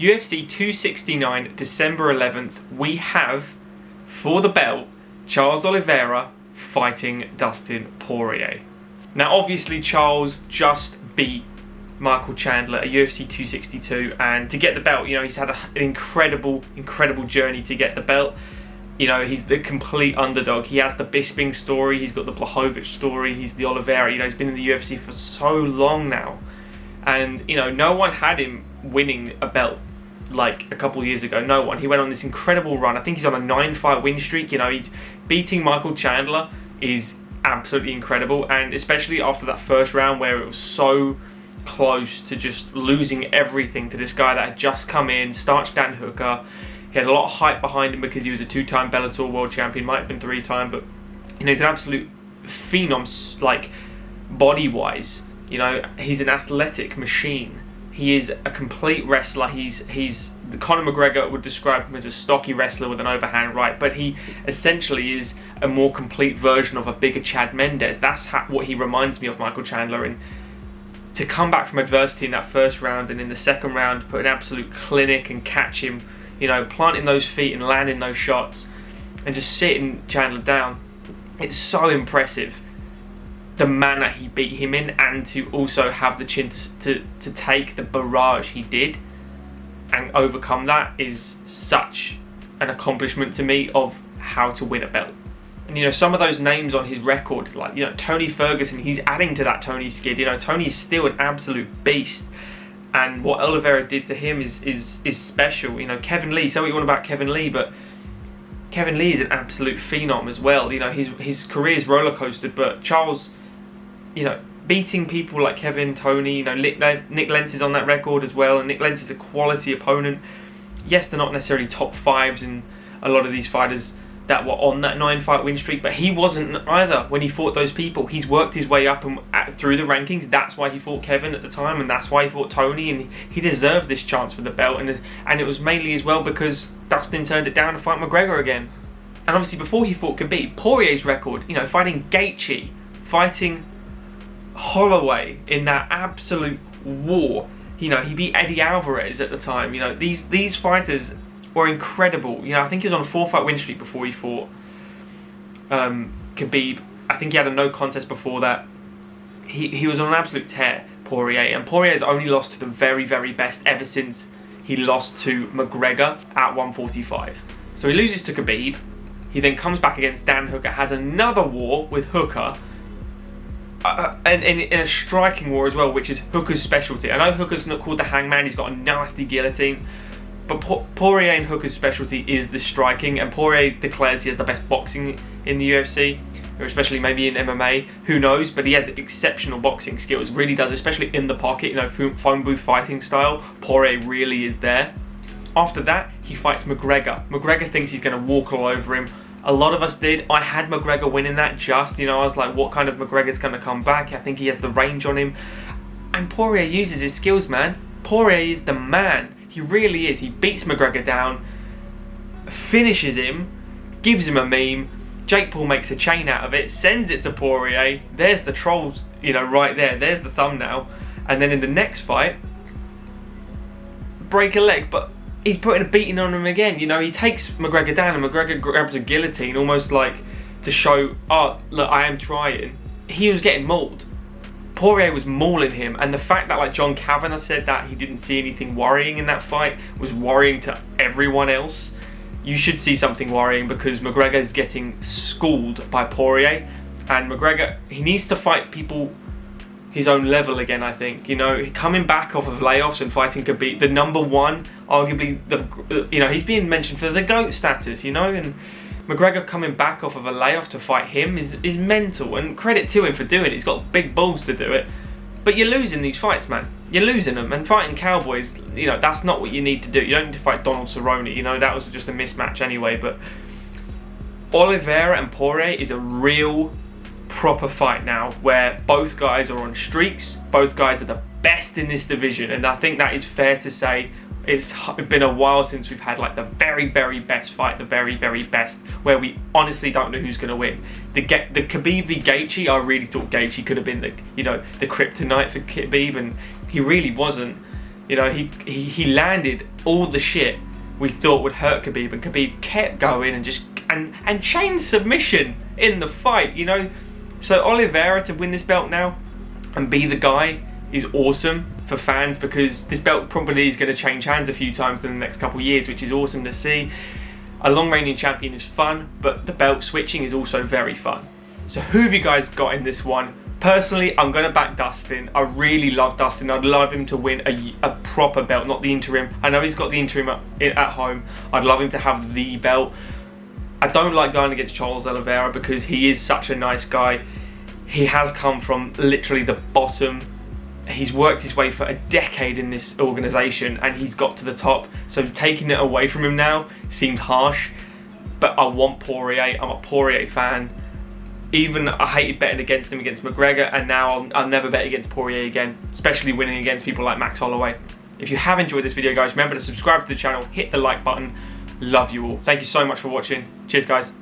UFC 269, December 11th, we have, for the belt, Charles Oliveira fighting Dustin Poirier. Now, obviously, Charles just beat Michael Chandler at UFC 262, and to get the belt, you know, he's had an incredible journey to get the belt. You know, he's the complete underdog. He has the Bisping story, he's got the Blachowicz story, he's the Oliveira. You know, he's been in the UFC for so long now. And, you know, no one had him winning a belt like a couple of years ago. No one. He went on this incredible run. I think he's on a 9-fight win streak. You know, beating Michael Chandler is absolutely incredible. And especially after that first round where it was so close to just losing everything to this guy that had just come in, starched Dan Hooker. He had a lot of hype behind him because he was a 2-time Bellator world champion, might have been 3-time, but you know, he's an absolute phenom, like body-wise. You know, he's an athletic machine. He is a complete wrestler. Conor McGregor would describe him as a stocky wrestler with an overhand right, but he essentially is a more complete version of a bigger Chad Mendes. That's what he reminds me of, Michael Chandler. And to come back from adversity in that first round and in the second round put an absolute clinic and catch him, you know, planting those feet and landing those shots and just sitting Chandler down. It's so impressive, the manner he beat him in, and to also have the chin to take the barrage he did and overcome that is such an accomplishment to me of how to win a belt. And you know, some of those names on his record, like, you know, Tony Ferguson, he's adding to that Tony skid. You know, Tony's still an absolute beast. And what Oliveira did to him is special. You know, Kevin Lee, say what you want about Kevin Lee, but Kevin Lee is an absolute phenom as well. You know, his career's roller coastered, but Charles, you know, beating people like Kevin, Tony, you know, Nick Lentz is on that record as well, and Nick Lentz is a quality opponent. Yes, they're not necessarily top fives in a lot of these fighters that were on that 9-fight win streak, but he wasn't either when he fought those people. He's worked his way up and through the rankings. That's why he fought Kevin at the time, and that's why he fought Tony, and he deserved this chance for the belt. And it was mainly as well because Dustin turned it down to fight McGregor again. And obviously before he fought Khabib, Poirier's record, you know, fighting Gaethje, fighting Holloway in that absolute war. You know, he beat Eddie Alvarez at the time. You know, these fighters were incredible. You know, I think he was on a 4-fight win streak before he fought Khabib. I think he had a no contest before that. He was on an absolute tear, Poirier, and Poirier's only lost to the very, very best ever since he lost to McGregor at 145. So he loses to Khabib. He then comes back against Dan Hooker, has another war with Hooker, and in a striking war as well, which is Hooker's specialty. I know Hooker's not called the Hangman, he's got a nasty guillotine, but Poirier and Hooker's specialty is the striking, and Poirier declares he has the best boxing in the UFC, or especially maybe in MMA, who knows, but he has exceptional boxing skills, really does, especially in the pocket, you know, phone booth fighting style. Poirier really is there. After that, he fights McGregor. McGregor thinks he's going to walk all over him. A lot of us did. I had McGregor winning that just, you know, I was like, what kind of McGregor's going to come back? I think he has the range on him. And Poirier uses his skills, man. Poirier is the man. He really is. He beats McGregor down, finishes him, gives him a meme. Jake Paul makes a chain out of it, sends it to Poirier. There's the trolls, you know, right there. There's the thumbnail. And then in the next fight, break a leg, but he's putting a beating on him again. You know, he takes McGregor down and McGregor grabs a guillotine almost like to show, oh, look, I am trying. He was getting mauled. Poirier was mauling him, and the fact that, like, John Kavanagh said that he didn't see anything worrying in that fight was worrying to everyone else. You should see something worrying because McGregor is getting schooled by Poirier, and McGregor, he needs to fight people his own level again, I think. You know, coming back off of layoffs and fighting Khabib, the number one, arguably, you know, he's being mentioned for the GOAT status, you know, and McGregor coming back off of a layoff to fight him is mental, and credit to him for doing it. He's got big balls to do it. But you're losing these fights, man. You're losing them, and fighting cowboys, you know, that's not what you need to do. You don't need to fight Donald Cerrone, you know, that was just a mismatch anyway. But Oliveira and Poirier is a real proper fight now, where both guys are on streaks, both guys are the best in this division, and I think that is fair to say. It's been a while since we've had like the very, very best fight, the very, very best, where we honestly don't know who's going to win. The Khabib v Gaethje, I really thought Gaethje could have been the, you know, the kryptonite for Khabib, and he really wasn't. You know, he landed all the shit we thought would hurt Khabib, and Khabib kept going and just and chained submission in the fight, you know. So Oliveira to win this belt now and be the guy is awesome for fans, because this belt probably is going to change hands a few times in the next couple of years, which is awesome to see. A long reigning champion is fun, but the belt switching is also very fun. So who have you guys got in this one? Personally, I'm going to back Dustin. I really love Dustin. I'd love him to win a proper belt, not the interim. I know he's got the interim at home. I'd love him to have the belt. I don't like going against Charles Oliveira because he is such a nice guy. He has come from literally the bottom. He's worked his way for a decade in this organisation and he's got to the top. So taking it away from him now seemed harsh. But I want Poirier. I'm a Poirier fan. Even I hated betting against him against McGregor, and now I'll never bet against Poirier again, especially winning against people like Max Holloway. If you have enjoyed this video, guys, remember to subscribe to the channel, hit the like button. Love you all. Thank you so much for watching. Cheers, guys.